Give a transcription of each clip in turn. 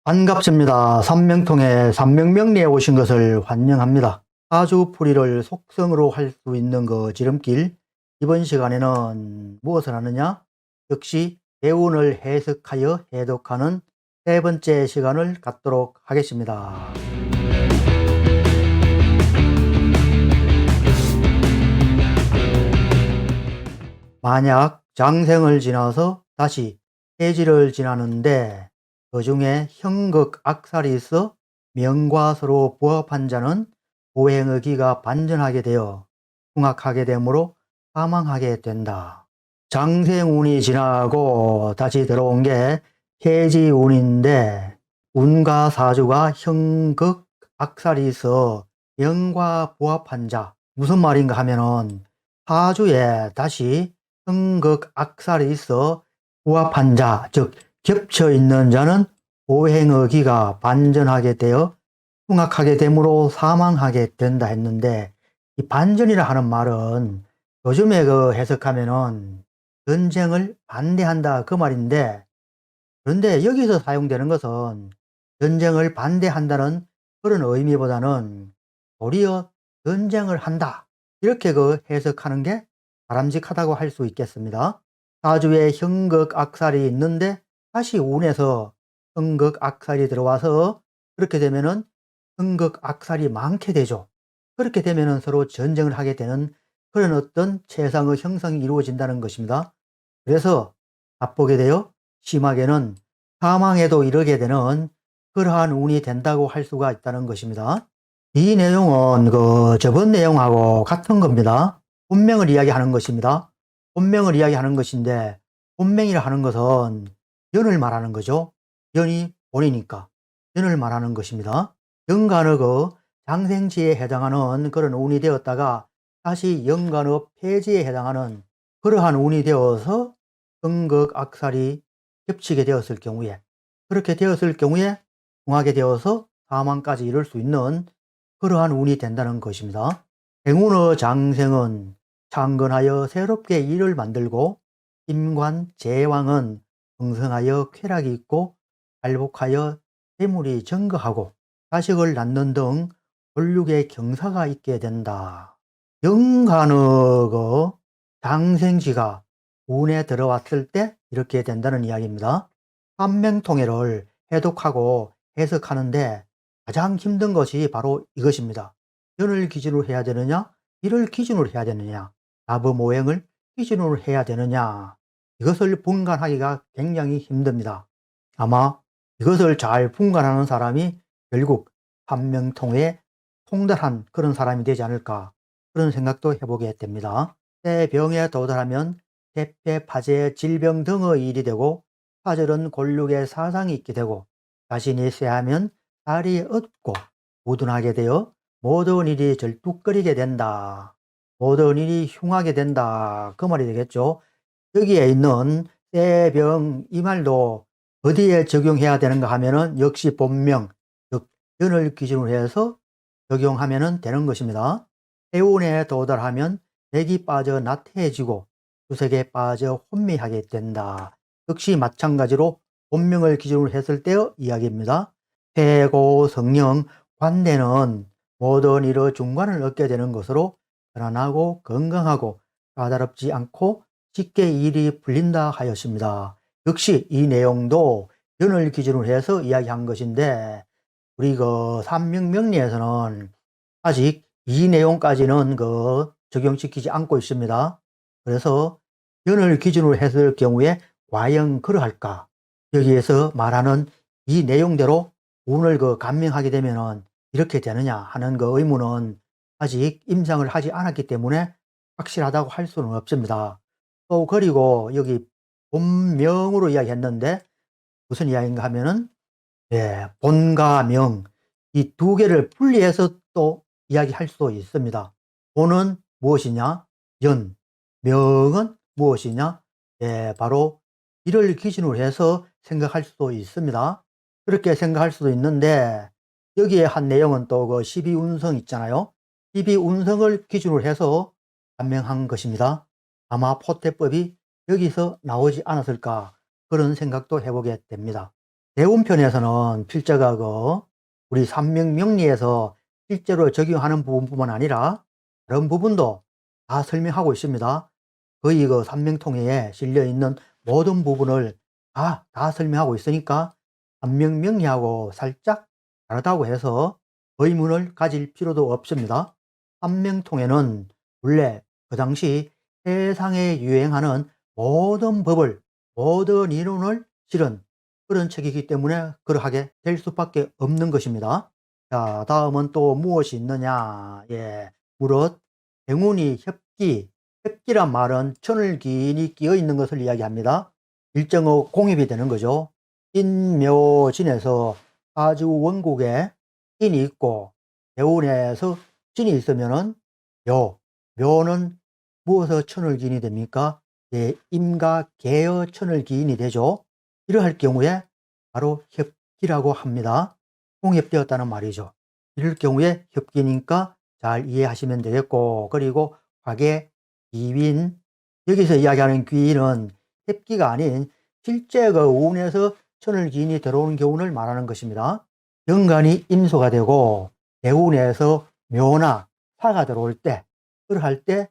반갑습니다. 삼명통의 삼명명리에 오신 것을 환영합니다. 사주풀이를 속성으로 할 수 있는 그 지름길, 이번 시간에는 무엇을 하느냐? 역시 대운을 해석하여 해독하는 세 번째 시간을 갖도록 하겠습니다. 만약 장생을 지나서 다시 해지를 지나는데 그 중에 형극 악살이 있어 명과 서로 부합한 자는 보행의 기가 반전하게 되어 흉악하게 되므로 사망하게 된다. 장생운이 지나고 다시 들어온 게 해지운인데 운과 사주가 형극 악살이 있어 명과 부합한 자, 무슨 말인가 하면은 사주에 다시 형극 악살이 있어 부합한 자, 즉 겹쳐 있는 자는 보행의 기가 반전하게 되어 흉악하게 되므로 사망하게 된다 했는데, 이 반전이라 하는 말은 요즘에 그 해석하면은 전쟁을 반대한다 그 말인데, 그런데 여기서 사용되는 것은 전쟁을 반대한다는 그런 의미보다는 도리어 전쟁을 한다, 이렇게 그 해석하는 게 바람직하다고 할 수 있겠습니다. 사주에 형극 악살이 있는데 다시 운에서 형극 악살이 들어와서 그렇게 되면은 형극 악살이 많게 되죠. 그렇게 되면은 서로 전쟁을 하게 되는 그런 어떤 최상의 형성이 이루어진다는 것입니다. 그래서 나쁘게 되어 심하게는 사망에도 이르게 되는 그러한 운이 된다고 할 수가 있다는 것입니다. 이 내용은 그 저번 내용하고 같은 겁니다. 본명을 이야기하는 것입니다. 본명을 이야기하는 것인데, 본명이라 하는 것은 연을 말하는 거죠. 연이 본이니까 연을 말하는 것입니다. 연간의 그 장생지에 해당하는 그런 운이 되었다가 다시 연간의 폐지에 해당하는 그러한 운이 되어서 형극 악살이 겹치게 되었을 경우에, 그렇게 되었을 경우에 궁하게 되어서 사망까지 이룰 수 있는 그러한 운이 된다는 것입니다. 행운의 장생은 창건하여 새롭게 일을 만들고, 임관 제왕은 흥성하여 쾌락이 있고 발복하여 재물이 증거하고 자식을 낳는 등 권력의 경사가 있게 된다. 영간의 그 장생지가 운에 들어왔을 때 이렇게 된다는 이야기입니다. 삼명통해를 해독하고 해석하는데 가장 힘든 것이 바로 이것입니다. 연을 기준으로 해야 되느냐, 일을 기준으로 해야 되느냐, 나부모행을 기준으로 해야 되느냐, 이것을 분간하기가 굉장히 힘듭니다. 아마 이것을 잘 분간하는 사람이 결국 삼명통에 통달한 그런 사람이 되지 않을까, 그런 생각도 해보게 됩니다. 때 병에 도달하면 대패, 파재, 질병 등의 일이 되고, 파절은 골육의 사상이 있게 되고, 자신이 쇠하면 살이 얻고 우둔하게 되어 모든 일이 절뚝거리게 된다. 모든 일이 흉하게 된다, 그 말이 되겠죠. 여기에 있는 쇠병, 이 말도 어디에 적용해야 되는가 하면은 역시 본명, 즉 연을 기준으로 해서 적용하면 되는 것입니다. 해운에 도달하면 백이 빠져 나태해지고 수색에 빠져 혼미하게 된다. 역시 마찬가지로 본명을 기준으로 했을 때의 이야기입니다. 해고, 성령, 관대는 모든 일의 중관을 얻게 되는 것으로 편안하고 건강하고 까다롭지 않고 쉽게 일이 풀린다 하였습니다. 역시 이 내용도 연을 기준으로 해서 이야기한 것인데, 우리 그 삼명명리에서는 아직 이 내용까지는 그 적용시키지 않고 있습니다. 그래서 연을 기준으로 했을 경우에 과연 그러할까? 여기에서 말하는 이 내용대로 운을 그 감명하게 되면은 이렇게 되느냐 하는 그 의문은 아직 임상을 하지 않았기 때문에 확실하다고 할 수는 없습니다. 또 그리고 여기 본명으로 이야기했는데 무슨 이야기인가 하면은, 본과 명, 이 두 개를 분리해서 또 이야기할 수 있습니다. 본은 무엇이냐? 연. 명은 무엇이냐? 바로 이를 기준으로 해서 생각할 수도 있습니다. 그렇게 생각할 수도 있는데, 여기에 한 내용은 또 그 12운성 있잖아요. 12운성을 기준으로 해서 판명한 것입니다. 아마 포태법이 여기서 나오지 않았을까, 그런 생각도 해보게 됩니다. 대운편에서는 필자가 우리 삼명명리에서 실제로 적용하는 부분뿐만 아니라 다른 부분도 다 설명하고 있습니다. 거의 삼명통에 실려 있는 모든 부분을 다 설명하고 있으니까 삼명명리하고 살짝 다르다고 해서 의문을 가질 필요도 없습니다. 삼명통에는 원래 그 당시 세상에 유행하는 모든 법을, 모든 이론을 실은 그런 책이기 때문에 그러하게 될 수밖에 없는 것입니다. 자, 다음은 또 무엇이 있느냐? 무릇 행운이 협기, 협기란 말은 천을기인이 끼어 있는 것을 이야기합니다. 일정의 공입이 되는 거죠. 인묘진에서 사주 원국에 인이 있고 대운에서 진이 있으면은 묘는 무엇의 천을기인이 됩니까? 임과 개의 천을기인이 되죠. 이러할 경우에 바로 협기라고 합니다. 공협되었다는 말이죠. 이럴 경우에 협기니까 잘 이해하시면 되겠고, 그리고 화계, 기윈, 여기서 이야기하는 귀인은 협기가 아닌 실제 운에서 천을기인이 들어오는 경우를 말하는 것입니다. 연간이 임소가 되고 대운에서 묘나 화가 들어올 때, 그러할 때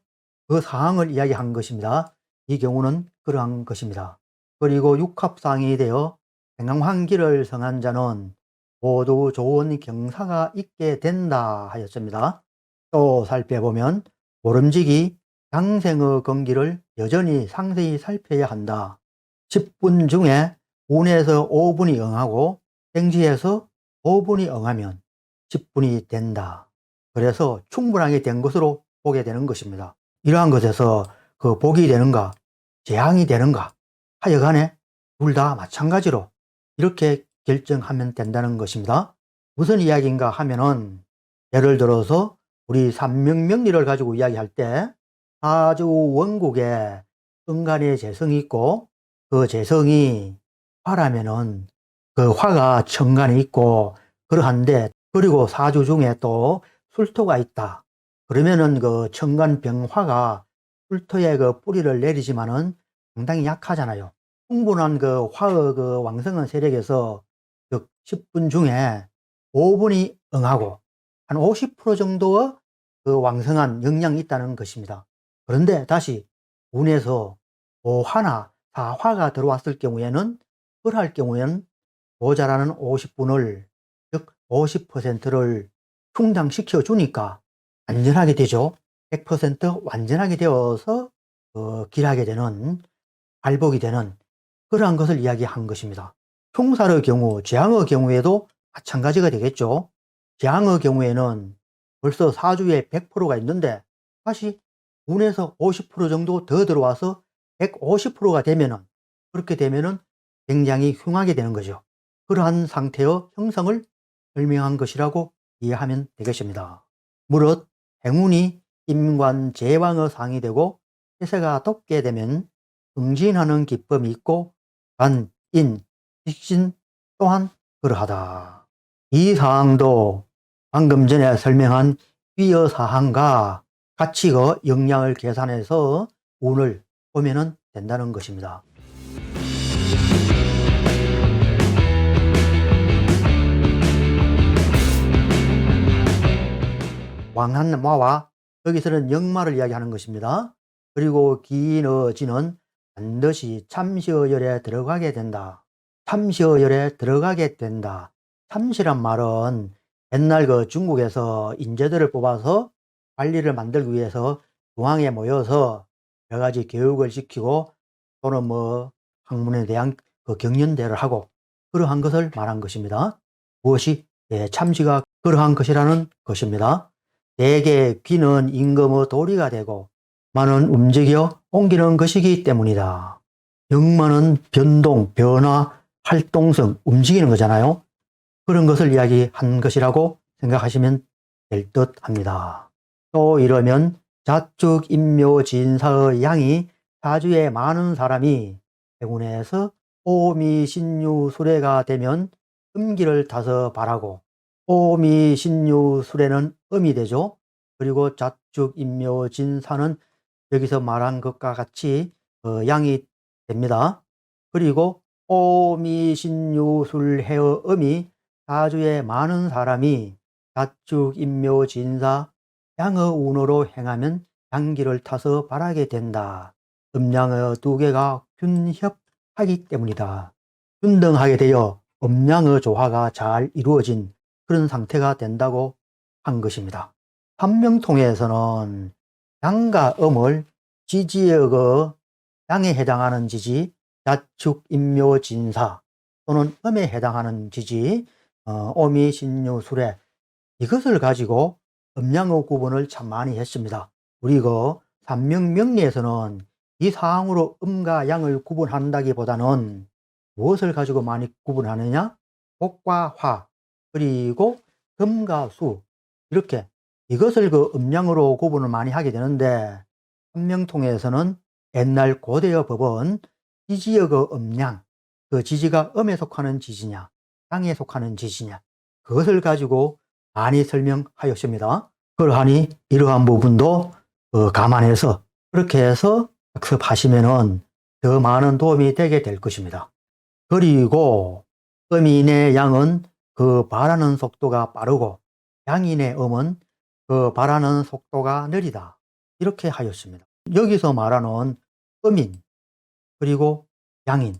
그 상황을 이야기한 것입니다. 이 경우는 그러한 것입니다. 그리고 육합상이 되어 생황기를 성한 자는 모두 좋은 경사가 있게 된다 하였습니다. 또 살펴보면 모름지기 장생의 건기를 여전히 상세히 살펴야 한다. 10분 중에 운에서 5분이 응하고 생지에서 5분이 응하면 10분이 된다. 그래서 충분하게 된 것으로 보게 되는 것입니다. 이러한 것에서 복이 되는가 재앙이 되는가 하여간에 둘 다 마찬가지로 이렇게 결정하면 된다는 것입니다. 무슨 이야기인가 하면은 예를 들어서 우리 삼명명리를 가지고 이야기할 때 사주 원국에 은간의 재성이 있고 그 재성이 화라면은 그 화가 천간에 있고 그러한데, 그리고 사주 중에 또 술토가 있다. 그러면은 그 천간병화가 술토의 뿌리를 내리지만은 상당히 약하잖아요. 충분한 화의 왕성한 세력에서 즉 10분 중에 5분이 응하고 한 50% 정도의 왕성한 영향이 있다는 것입니다. 그런데 다시 운에서 5화나 4화가 들어왔을 경우에는, 그럴 경우에는 모자라는 50분을, 즉 50%를 충당시켜 주니까 완전하게 되죠. 100% 완전하게 되어서 길하게 되는, 발복이 되는 그러한 것을 이야기한 것입니다. 총살의 경우, 재앙의 경우에도 마찬가지가 되겠죠. 재앙의 경우에는 벌써 사주에 100%가 있는데 다시 운에서 50% 정도 더 들어와서 150%가 되면은, 그렇게 되면은 굉장히 흉하게 되는 거죠. 그러한 상태의 형성을 설명한 것이라고 이해하면 되겠습니다. 무릇 행운이 임관 제왕의 상이 되고 해세가 돋게 되면 응진하는 기쁨이 있고 간, 인, 직신 또한 그러하다. 이 사항도 방금 전에 설명한 위의 사항과 같이 영향을 계산해서 운을 보면 된다는 것입니다. 왕한마와 여기서는 역마를 이야기하는 것입니다. 그리고 기인어지는 반드시 참시어열에 들어가게 된다. 참시어열에 들어가게 된다. 참시란 말은 옛날 중국에서 인재들을 뽑아서 관리를 만들기 위해서 중앙에 모여서 여러 가지 교육을 시키고 또는 학문에 대한 경연대를 하고 그러한 것을 말한 것입니다. 무엇이 참시가 그러한 것이라는 것입니다. 대개 귀는 임금의 도리가 되고 마는 움직여 옮기는 것이기 때문이다. 역마는 변동, 변화, 활동성, 움직이는 거잖아요. 그런 것을 이야기한 것이라고 생각하시면 될 듯 합니다. 또 이러면 자축, 인묘, 진사의 양이 사주에 많은 사람이 행운에서 호미, 신유, 수레가 되면 음기를 타서 바라고, 호미, 신유, 수레는 음이 되죠. 그리고 자축, 인묘, 진사는 여기서 말한 것과 같이 양이 됩니다. 그리고 오미신유술해의 음이 사주에 많은 사람이 자축, 인묘, 진사, 양의 운으로 행하면 양기를 타서 바라게 된다. 음양의 두 개가 균협하기 때문이다. 균등하게 되어 음양의 조화가 잘 이루어진 그런 상태가 된다고 한 것입니다. 삼명통에서는 양과 음을 지지의 양에 해당하는 지지, 자축, 인묘, 진사 또는 음에 해당하는 지지, 오미, 신유, 수레 이것을 가지고 음양의 구분을 참 많이 했습니다. 우리 삼명명리에서는 이 사항으로 음과 양을 구분한다기보다는 무엇을 가지고 많이 구분하느냐? 목과 화, 그리고 금과 수 이렇게 이것을 음양으로 구분을 많이 하게 되는데 삼명통에서는 옛날 고대의 법은 지지의 음양, 그 지지가 음에 속하는 지지냐, 양에 속하는 지지냐 그것을 가지고 많이 설명하였습니다. 그러하니 이러한 부분도 감안해서 그렇게 해서 학습하시면은 더 많은 도움이 되게 될 것입니다. 그리고 음인의 양은 그 바라는 속도가 빠르고 양인의 음은 그 바라는 속도가 느리다. 이렇게 하였습니다. 여기서 말하는 음인 그리고 양인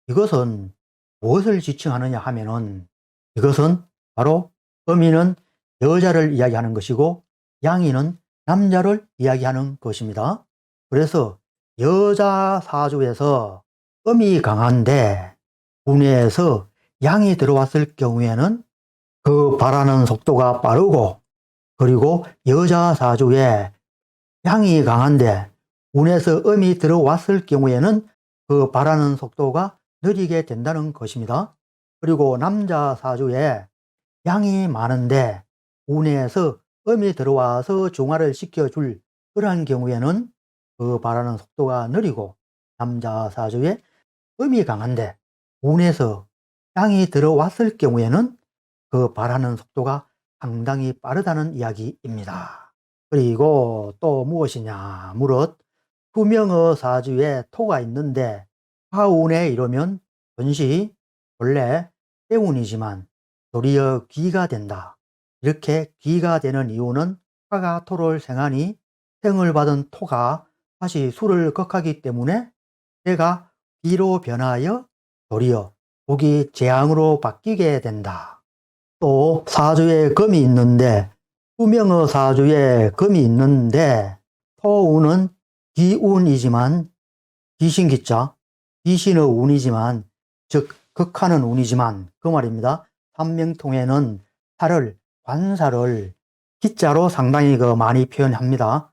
이것은 무엇을 지칭하느냐 하면은 이것은 바로 음인은 여자를 이야기하는 것이고 양인은 남자를 이야기하는 것입니다. 그래서 여자 사주에서 음이 강한데 운에서 양이 들어왔을 경우에는 그 바라는 속도가 빠르고 그리고 여자 사주에 양이 강한데 운에서 음이 들어왔을 경우에는 그 바라는 속도가 느리게 된다는 것입니다. 그리고 남자 사주에 양이 많은데 운에서 음이 들어와서 중화를 시켜줄 그러한 경우에는 그 바라는 속도가 느리고 남자 사주에 음이 강한데 운에서 양이 들어왔을 경우에는 그 바라는 속도가 상당히 빠르다는 이야기입니다. 그리고 또 무엇이냐 무릇 투명의 사주에 토가 있는데 화운에 이르면 전시 원래 해운이지만 도리어 기가 된다. 이렇게 기가 되는 이유는 화가 토를 생하니 생을 받은 토가 다시 수를 극하기 때문에 해가 기로 변하여 도리어 복이 재앙으로 바뀌게 된다. 또 사주에 금이 있는데 투명의 사주에 금이 있는데 토운은 기운이지만 귀신기자 귀신의 운이지만 즉 극하는 운이지만 그 말입니다. 삼명통에는 살을 관살을 기자로 상당히 많이 표현합니다.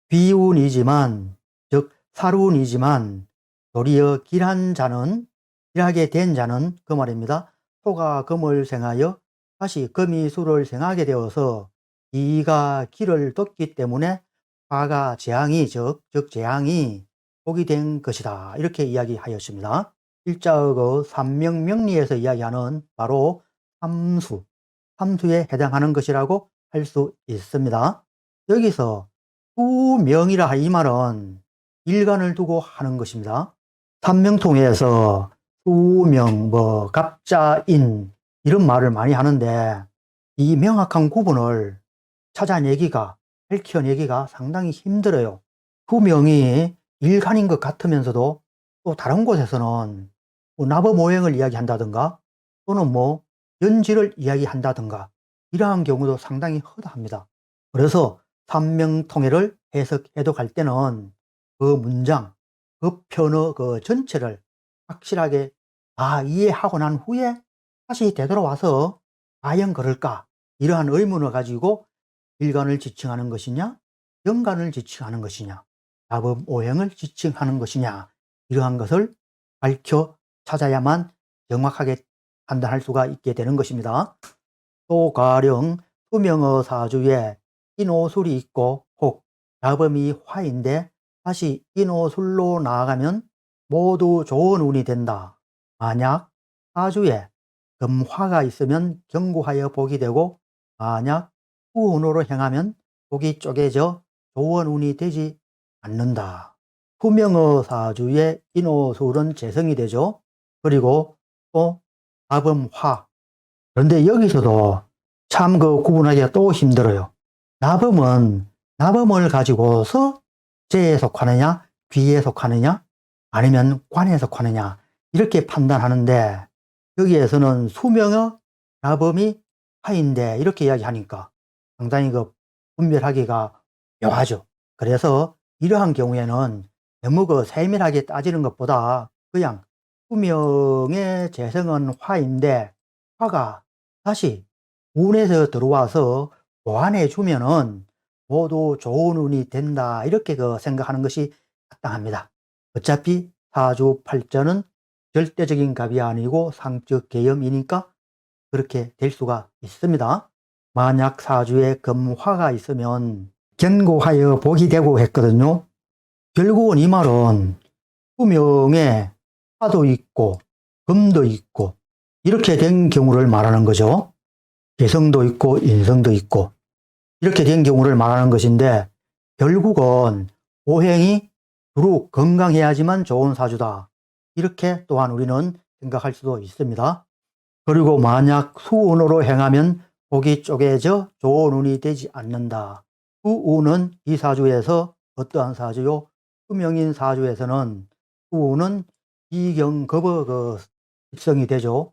귀운이지만 즉 살운이지만 도리어 길하게 된 자는 그 말입니다. 토가 금을 생하여 다시 금이 수를 생하게 되어서 이가 기를 뒀기 때문에 화가 재앙이 즉 재앙이 복이 된 것이다. 이렇게 이야기하였습니다. 일자의 삼명명리에서 이야기하는 바로 삼수에 해당하는 것이라고 할 수 있습니다. 여기서 수명이라 이 말은 일간을 두고 하는 것입니다. 삼명통에서 수명, 갑자인 이런 말을 많이 하는데 이 명확한 구분을 찾아내기가 밝혀내기가 상당히 힘들어요. 수명이 일간인 것 같으면서도 또 다른 곳에서는 나무모행을 이야기한다든가 또는 연지를 이야기한다든가 이러한 경우도 상당히 허다합니다. 그래서 삼명통해를 해석해독할 때는 그 문장, 그 편의 그 전체를 확실하게 이해하고 난 후에 다시 되돌아와서 과연 그럴까? 이러한 의문을 가지고 일간을 지칭하는 것이냐, 연간을 지칭하는 것이냐, 나무모행을 지칭하는 것이냐 이러한 것을 밝혀 찾아야만 정확하게 판단할 수가 있게 되는 것입니다. 또 가령 수명의 사주에 인오술이 있고 혹 자범이 화인데 다시 인오술로 나아가면 모두 좋은 운이 된다. 만약 사주에 금화가 있으면 경고하여 복이 되고 만약 후운으로 행하면 복이 쪼개져 좋은 운이 되지 않는다. 수명의 사주에 인오술은 재성이 되죠. 그리고 또 나범화. 그런데 여기서도 참 그 구분하기가 또 힘들어요. 나범은 나범을 가지고서 재에 속하느냐, 귀에 속하느냐, 아니면 관에 속하느냐 이렇게 판단하는데 여기에서는 수명의 나범이 화인데 이렇게 이야기하니까 상당히 그 분별하기가 묘하죠. 그래서 이러한 경우에는 너무 그 세밀하게 따지는 것보다 그냥 수명의 재성은 화인데 화가 다시 운에서 들어와서 보완해 주면은 모두 좋은 운이 된다 이렇게 그 생각하는 것이 타당합니다. 어차피 사주팔자는 절대적인 값이 아니고 상적 계염이니까 그렇게 될 수가 있습니다. 만약 사주에 금화가 있으면 견고하여 복이 되고 했거든요. 결국은 이 말은 수명에 화도 있고 금도 있고 이렇게 된 경우를 말하는 거죠. 개성도 있고 인성도 있고 이렇게 된 경우를 말하는 것인데 결국은 오행이 두루 건강해야지만 좋은 사주다. 이렇게 또한 우리는 생각할 수도 있습니다. 그리고 만약 수운으로 행하면 복이 쪼개져 좋은 운이 되지 않는다. 수운은 이 사주에서 어떠한 사주요? 수명인 사주에서는 수운은 비경겁의 그 특성이 되죠.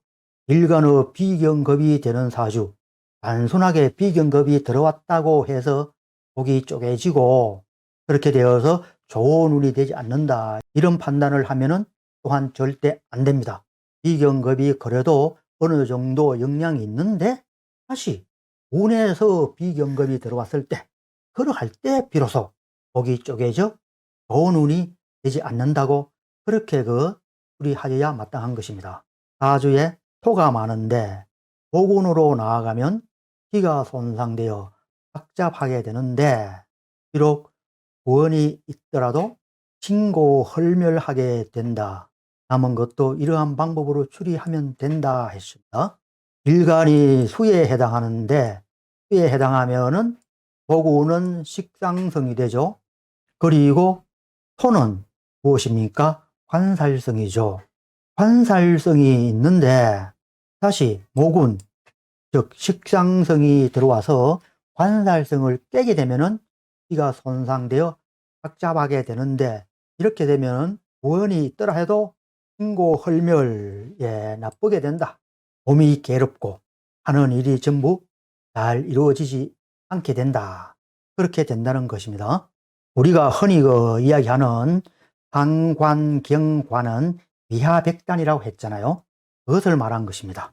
일간의 비경겁이 되는 사주. 단순하게 비경겁이 들어왔다고 해서 복이 쪼개지고 그렇게 되어서 좋은 운이 되지 않는다. 이런 판단을 하면은 또한 절대 안 됩니다. 비경겁이 그래도 어느 정도 영향이 있는데 다시 운에서 비경겁이 들어왔을 때 그러할 때 비로소 복이 쪼개져 좋은 운이 되지 않는다고 그렇게 풀이하여야 마땅한 것입니다. 사주에 토가 많은데 복운으로 나아가면 기가 손상되어 복잡하게 되는데 비록 구원이 있더라도 신고헐멸하게 된다. 남은 것도 이러한 방법으로 추리하면 된다 했습니다. 일간이 수에 해당하는데 수에 해당하면은 복운은 식상성이 되죠. 그리고 토는 무엇입니까? 관살성이죠. 관살성이 있는데 다시 목운 즉 식상성이 들어와서 관살성을 깨게 되면은 기가 손상되어 복잡하게 되는데 이렇게 되면은 구원이 있더라 해도 신고헐멸에 나쁘게 된다. 몸이 괴롭고 하는 일이 전부 잘 이루어지지 않게 된다. 그렇게 된다는 것입니다. 우리가 흔히 이야기하는 상관경관은 미하백단이라고 했잖아요. 그것을 말한 것입니다.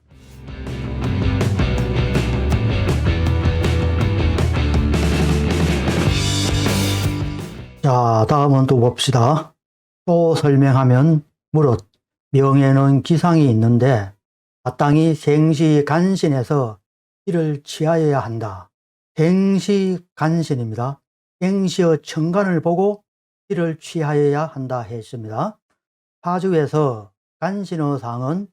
자, 다음은 또 봅시다. 또 설명하면 무릇 명에는 기상이 있는데 마땅히 생시간신에서 이를 취하여야 한다. 생시간신입니다. 생시의 천간을 보고 이를 취하여야 한다 했습니다. 사주에서 간신의 상은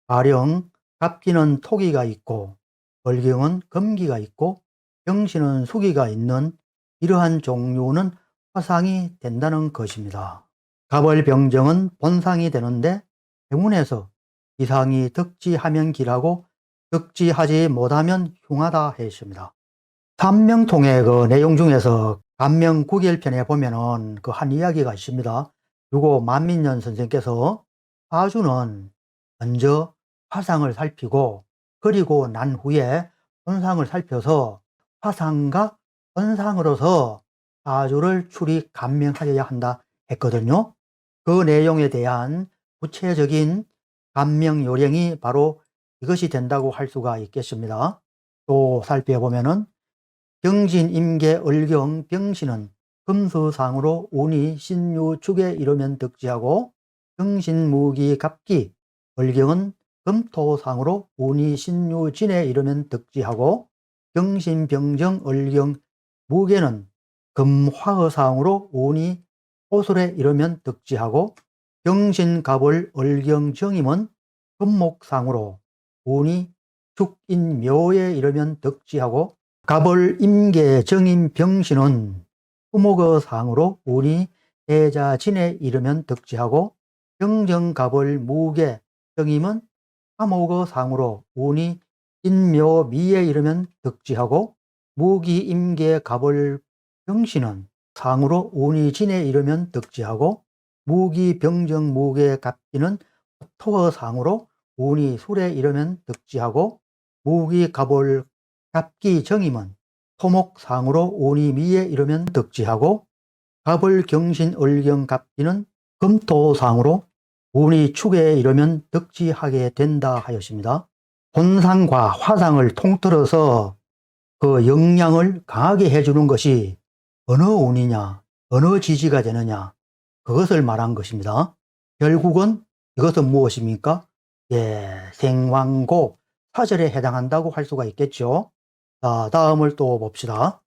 가령 갑기는 토기가 있고 월경은 금기가 있고 병신은 수기가 있는 이러한 종류는 화상이 된다는 것입니다. 갑월병정은 본상이 되는데 행운에서 기상이 덕지하면 기라고 덕지하지 못하면 흉하다 했습니다. 삼명통의 내용 중에서 간명구결편에 보면은 한 이야기가 있습니다. 요거 만민년 선생께서 사주는 먼저 화상을 살피고 그리고 난 후에 본상을 살펴서 화상과 본상으로서 사주를 추리 간명하여야 한다 했거든요. 그 내용에 대한 구체적인 간명 요령이 바로 이것이 된다고 할 수가 있겠습니다. 또 살펴보면은 경신, 임계, 을경, 병신은 금수상으로 운이 신유축에 이르면 덕지하고 경신, 무기, 갑기, 을경은 금토상으로 운이 신유진에 이르면 덕지하고 경신, 병정, 을경, 무계는 금화의상으로 운이 호술에 이르면 덕지하고 경신, 갑을, 을경, 정임은 금목상으로 운이 축인, 묘에 이르면 덕지하고 갑을, 임계, 정임, 병신은 수목의 상으로 운이 해자, 진에 이르면 덕지하고 병정, 갑을, 무계, 정임은 삼옥의 상으로 운이 인묘미에 이르면 득지하고 무기 임계 갑을 병신은 상으로 운이 진에 이르면 득지하고 무기 병정 무게 갑기는 토의 상으로 운이 술에 이르면 득지하고 무기 갑을 갑기 정임은 토목 상으로 운이 미에 이르면 득지하고 갑을 경신 을경 갑기는 금토상으로 운이 축에 이르면 득지하게 된다 하였습니다. 본상과 화상을 통틀어서 그 영향을 강하게 해주는 것이 어느 운이냐, 어느 지지가 되느냐, 그것을 말한 것입니다. 결국은 이것은 무엇입니까? 생왕고 사절에 해당한다고 할 수가 있겠죠. 자, 다음을 또 봅시다.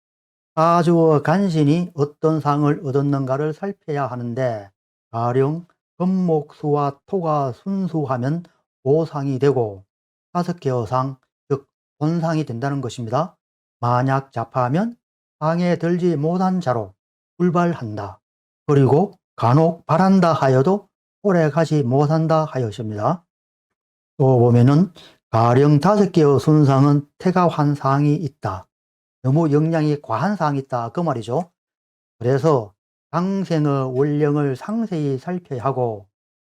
사주의 간신이 어떤 상을 얻었는가를 살펴야 하는데, 가령 금목수와 토가 순수하면 오상이 되고 5개의 상, 즉 본상이 된다는 것입니다. 만약 잡하면 상에 들지 못한 자로 불발한다. 그리고 간혹 바란다 하여도 오래 가지 못한다 하였습니다. 또 보면은 가령 5개의 순상은 태가 환상이 있다. 너무 영향이 과한 상이 있다 그 말이죠. 그래서 장생의 원령을 상세히 살펴야 하고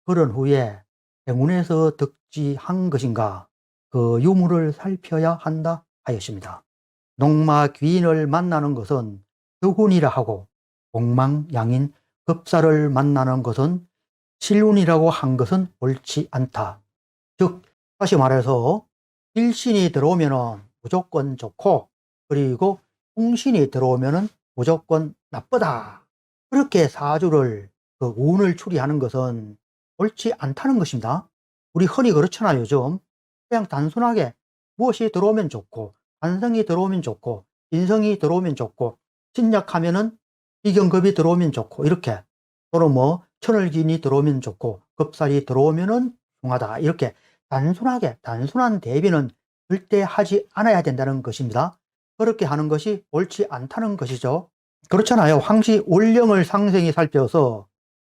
그런 후에 행운에서 득지한 것인가 그 유무를 살펴야 한다 하였습니다. 농마 귀인을 만나는 것은 덕운이라 하고 공망양인 급사를 만나는 것은 실운이라고 한 것은 옳지 않다. 즉 다시 말해서 일신이 들어오면 무조건 좋고 그리고 홍신이 들어오면 무조건 나쁘다. 그렇게 사주를 그 운을 추리하는 것은 옳지 않다는 것입니다. 우리 흔히 그렇잖아요. 요즘 그냥 단순하게 무엇이 들어오면 좋고 관성이 들어오면 좋고 인성이 들어오면 좋고 신약하면은 비경급이 들어오면 좋고 이렇게 또는 뭐 천을기인이 들어오면 좋고 급살이 들어오면은 흉하다 이렇게 단순하게 단순한 대비는 절대 하지 않아야 된다는 것입니다. 그렇게 하는 것이 옳지 않다는 것이죠. 그렇잖아요. 황시 원령을 상생히 살펴서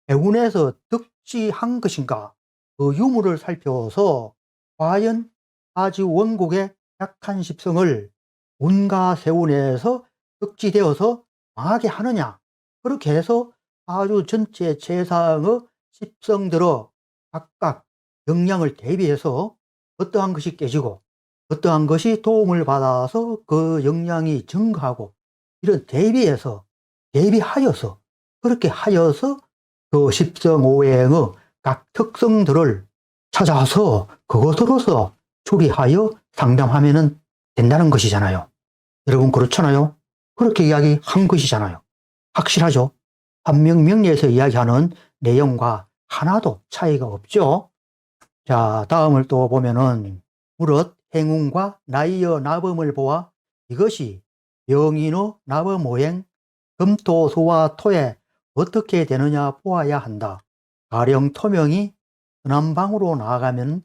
해운에서 득지한 것인가 그 유무를 살펴서 과연 아주 원국의 약한 십성을 운과 세운에서 득지되어서 망하게 하느냐 그렇게 해서 아주 전체 재상의 십성들의 각각 역량을 대비해서 어떠한 것이 깨지고 어떠한 것이 도움을 받아서 그 역량이 증가하고 이런 대비하여서 그렇게 하여서 그 십성오행의 각 특성들을 찾아서 그것으로서 추리하여 상담하면 된다는 것이잖아요. 여러분 그렇잖아요. 그렇게 이야기한 것이잖아요. 확실하죠. 한명명리에서 이야기하는 내용과 하나도 차이가 없죠. 자, 다음을 또 보면은 무릇 행운과 나이여 나범을 보아 이것이 명인의 나범오행 금토수와 토에 어떻게 되느냐 보아야 한다. 가령 토명이 서남방으로 나아가면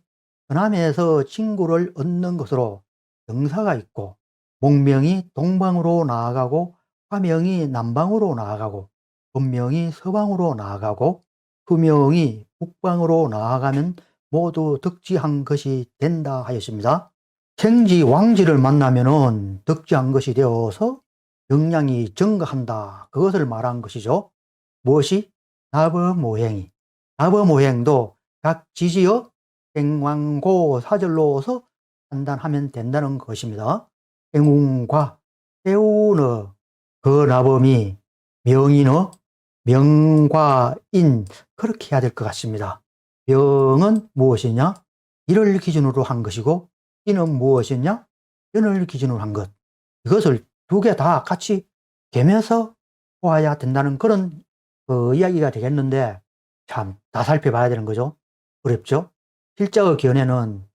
서남에서 친구를 얻는 것으로 정사가 있고 목명이 동방으로 나아가고 화명이 남방으로 나아가고 본명이 서방으로 나아가고 수명이 북방으로 나아가면 모두 득지한 것이 된다 하였습니다. 생지 왕지를 만나면은 득지한 것이 되어서 역량이 증가한다. 그것을 말한 것이죠. 무엇이? 나범오행이. 나범오행도 각 지지의 생왕고 사절로서 판단하면 된다는 것입니다. 행운과 해운의 그 나범이 명인의 명과 인 그렇게 해야 될 것 같습니다. 명은 무엇이냐? 일을 기준으로 한 것이고 인은 무엇이냐? 연을 기준으로 한 것. 이것을 두 개 다 같이 개면서 보아야 된다는 그런 이야기가 되겠는데 참 다 살펴봐야 되는 거죠. 어렵죠? 필자의 견해는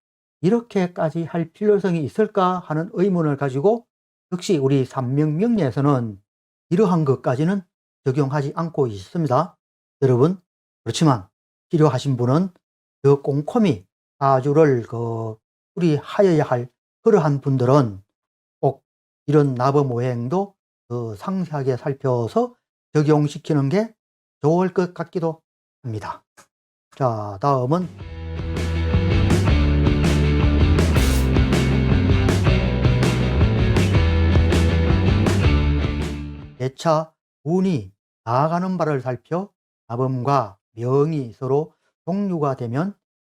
이렇게까지 할 필요성이 있을까 하는 의문을 가지고 역시 우리 삼명명리에서는 이러한 것까지는 적용하지 않고 있습니다. 여러분 그렇지만 필요하신 분은 더 꼼꼼히 사주를 추리하여야 할 그러한 분들은 꼭 이런 나범오행도 상세하게 살펴서 적용시키는 게 좋을 것 같기도 합니다. 자, 다음은 재차 운이 나아가는 바를 살펴 나범과 명이 서로 동류가 되면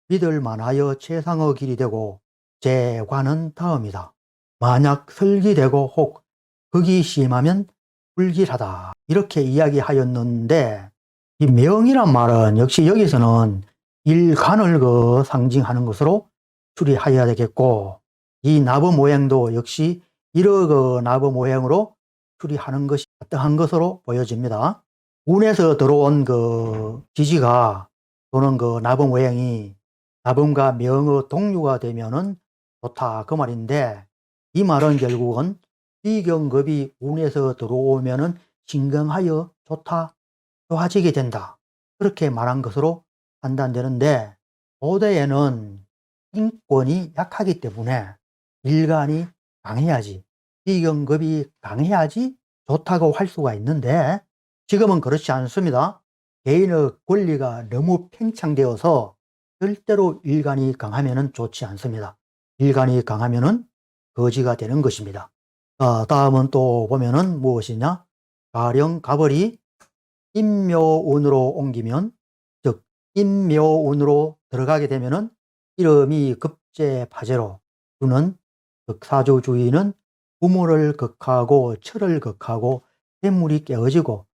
믿을 만하여 최상의 길이 되고 재관은 다음이다. 만약 설기되고 혹 극이 심하면 불길하다. 이렇게 이야기하였는데 이 명이란 말은 역시 여기서는 일간을 상징하는 것으로 추리하여야 되겠고, 이 나부 모행도 역시 이러 나부 모행으로 추리하는 것이 마땅한 것으로 보여집니다. 운에서 들어온 지지가 또는 나부 모행이 나범과 명의 동류가 되면은 좋다 그 말인데, 이 말은 결국은 비경급이 운에서 들어오면은 신경하여 좋다, 좋아지게 된다, 그렇게 말한 것으로 판단되는데, 고대에는 인권이 약하기 때문에 일간이 강해야지, 비경급이 강해야지 좋다고 할 수가 있는데, 지금은 그렇지 않습니다. 개인의 권리가 너무 팽창되어서 절대로 일간이 강하면은 좋지 않습니다. 일간이 강하면은 거지가 되는 것입니다. 다음은 또 보면은 무엇이냐? 가령 가벌이 인묘운으로 옮기면, 즉 인묘운으로 들어가게 되면은 이름이 급제파제로, 주는 사주주의는 부모를 극하고 철을 극하고 재물이 깨어지고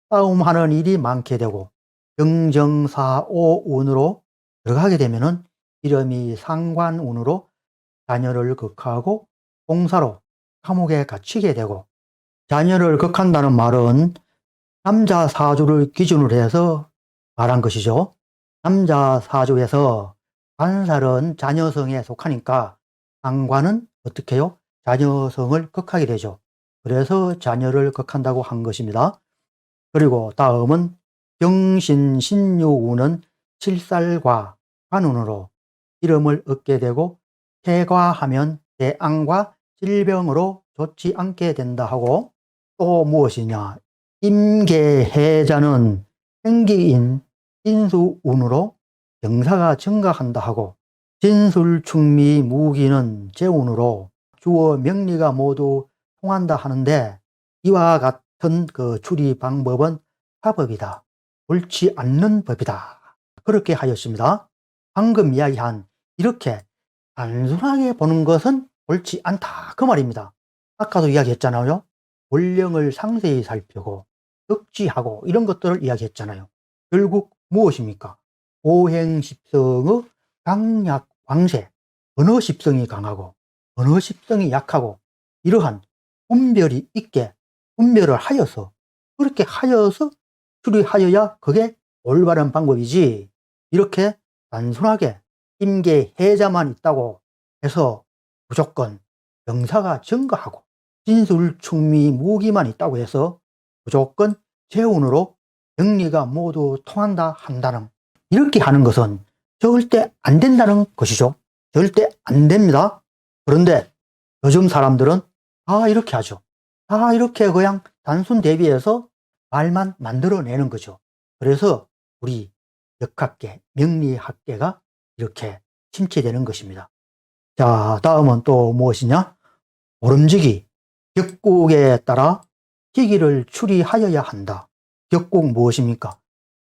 싸움하는 일이 많게 되고, 병정사오운으로 들어가게 되면은 이름이 상관운으로 자녀를 극하고 공사로 감옥에 갇히게 되고, 자녀를 극한다는 말은 남자 사주를 기준으로 해서 말한 것이죠. 남자 사주에서 관살은 자녀성에 속하니까 상관은 어떻게 해요? 자녀성을 극하게 되죠. 그래서 자녀를 극한다고 한 것입니다. 그리고 다음은 경신신유운은 칠살과 관운으로 이름을 얻게 되고, 해과하면 재앙과 질병으로 좋지 않게 된다 하고, 또 무엇이냐? 임계해자는 생기인 인수운으로 병사가 증가한다 하고, 진술충미 무기는 재운으로 주어 명리가 모두 통한다 하는데, 이와 같은 추리 방법은 사법이다, 옳지 않는 법이다, 그렇게 하였습니다. 방금 이야기한 이렇게 단순하게 보는 것은 옳지 않다 그 말입니다. 아까도 이야기했잖아요. 원령을 상세히 살피고 덕지하고 이런 것들을 이야기했잖아요. 결국 무엇입니까? 오행십성의 강약 광세, 어느 십성이 강하고 어느 십성이 약하고, 이러한 분별이 있게 분별을 하여서, 그렇게 하여서 추리하여야 그게 올바른 방법이지, 이렇게 단순하게 임계해자만 있다고 해서 무조건 병사가 증가하고 진술충미 무기만 있다고 해서 무조건 재운으로 병리가 모두 통한다 한다는, 이렇게 하는 것은 절대 안 된다는 것이죠. 절대 안 됩니다. 그런데 요즘 사람들은 다 이렇게 하죠. 다 이렇게 그냥 단순 대비해서 말만 만들어내는 거죠. 그래서 우리 역학계, 명리학계가 이렇게 침체되는 것입니다. 자, 다음은 또 무엇이냐? 오름지기, 격국에 따라 기기를 추리하여야 한다. 격국 무엇입니까?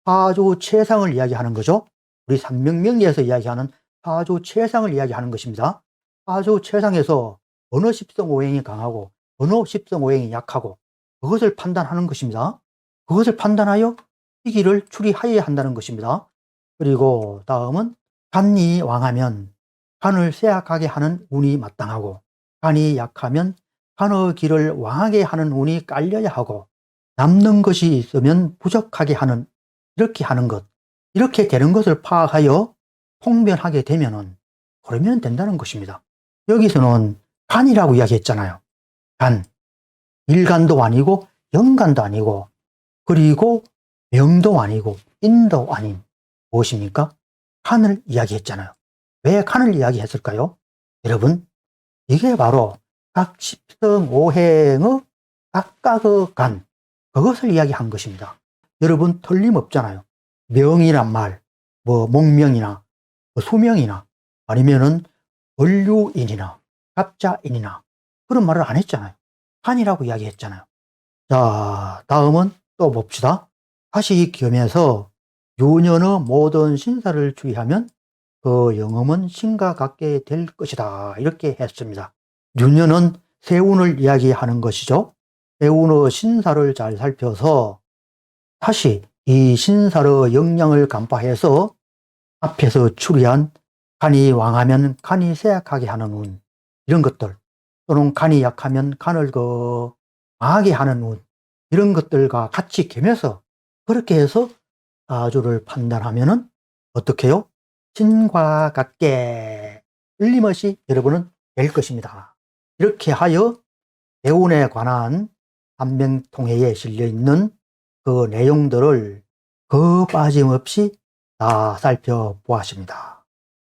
사주체상을 이야기하는 거죠. 우리 삼명명리에서 이야기하는 사주체상을 이야기하는 것입니다. 사주체상에서 어느 십성오행이 강하고 어느 십성오행이 약하고, 그것을 판단하는 것입니다. 그것을 판단하여 기기를 추리하여야 한다는 것입니다. 그리고 다음은 간이 왕하면 간을 쇠약하게 하는 운이 마땅하고, 간이 약하면 간의 길을 왕하게 하는 운이 깔려야 하고, 남는 것이 있으면 부족하게 하는, 이렇게 하는 것, 이렇게 되는 것을 파악하여 통변하게 되면은 그러면 된다는 것입니다. 여기서는 간이라고 이야기했잖아요. 간, 일간도 아니고 영간도 아니고, 그리고 명도 아니고 인도 아닌 무엇입니까? 간을 이야기했잖아요. 왜 간을 이야기했을까요? 여러분, 이게 바로 각 십성오행의 각각의 간, 그것을 이야기한 것입니다. 여러분, 틀림없잖아요. 명이란 말, 목명이나 수명이나 아니면은 을류인이나 갑자인이나 그런 말을 안 했잖아요. 간이라고 이야기했잖아요. 자, 다음은 또 봅시다. 다시 겸해서 유년의 모든 신사를 주의하면 그 영음은 신과 같게 될 것이다. 이렇게 했습니다. 유년은 세운을 이야기하는 것이죠. 세운의 신사를 잘 살펴서 다시 이 신사의 역량을 간파해서 앞에서 추리한 간이 왕하면 간이 쇠약하게 하는 운, 이런 것들, 또는 간이 약하면 간을 강하게 하는 운, 이런 것들과 같이 겸해서 그렇게 해서 사주를 판단하면은 어떻게 해요? 신과 같게 틀림없이 여러분은 될 것입니다. 이렇게 하여 대운에 관한 한명통해에 실려 있는 그 내용들을 그 빠짐없이 다 살펴보았습니다.